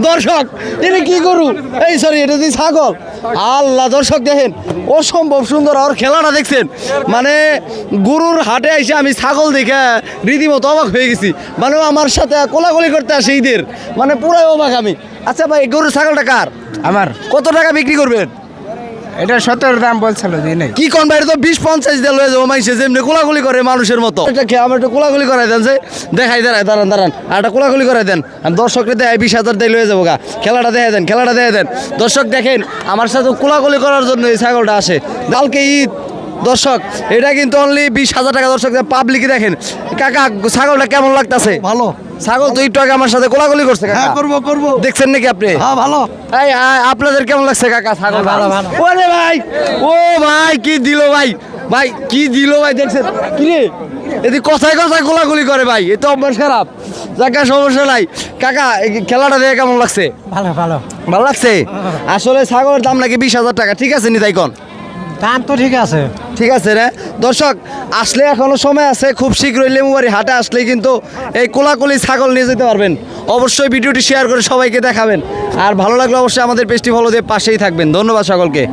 দর্শক এটা কি গরু, এই সরি এটা দিয়ে ছাগল। আল্লাহ, দর্শক দেখেন অসম্ভব সুন্দর আর খেলাটা দেখছেন। মানে গরুর হাটে এসে আমি ছাগল দেখে রীতিমতো অবাক হয়ে গেছি। মানে আমার সাথে কোলাকুলি করতে আসে ঈদের, মানে পুরাই অবাক আমি। আচ্ছা ভাই, গরুর ছাগলটা কার? আমার। কত টাকা বিক্রি করবেন? এটা 17 দাম বলছিল, দিই নাই। কি কোন ভাই, তো 20-50 দিয়ে লয়ে যাবো। মাইসে যেমনি কোলাকুলি করে মানুষের মতো, এটা খেয়ে আমার একটু কোলাকুলি করাই দেন, যে দেখাই দাঁড়ান আর একটা কোলাকুলি করাই দেন। আমি দর্শককে দেখাই 20,000 দিয়ে লয়ে যাবো গা। খেলাটা দেখে দেন দর্শক। দেখেন আমার সাথে কোলাকুলি করার জন্য এই ছাগলটা আসে। কালকে ঈদ দর্শক, এটা কিন্তু অনলি 20,000 টাকা। দর্শক পাবলিকে দেখেন। কাকা, ছাগলটা কেমন লাগতেছে? ভালো। ছাগল তো একটু আগে আমার সাথে কোলাকুলি করছে কাকা। করবো। দেখছেন নাকি আপনি? হ্যাঁ, ভালো। এই আপনাদের কেমন লাগছে কাকা ছাগল? ভালো। ওরে ভাই, ও ভাই কি দিল ভাই, কি দিল ভাই, দেখছেন কি রে? এদি কথায় কোলাকুলি করে ভাই, এ তো অভ্যাস খারাপ। জায়গা সমস্যা নাই। কাকা, এই খেলাটা দেখে কেমন লাগছে? ভালো লাগছে। আসলে ছাগলের দাম নাকি 20,000 টাকা। ঠিক আছে নি তাই কোন? দাম তো ঠিক আছে রে দর্শক। আসলে এখনো সময় আছে, খুব শীঘ্রই লেমুবাড়ি হাটে আসলে কিন্তু এই কোলাকুলি ছাগল নিয়ে যেতে পারবেন। অবশ্যই ভিডিওটি শেয়ার করে সবাইকে দেখাবেন। আর ভালো লাগলে অবশ্যই আমাদের পেজটি ফলো দিয়ে পাশেই থাকবেন। ধন্যবাদ সকলকে।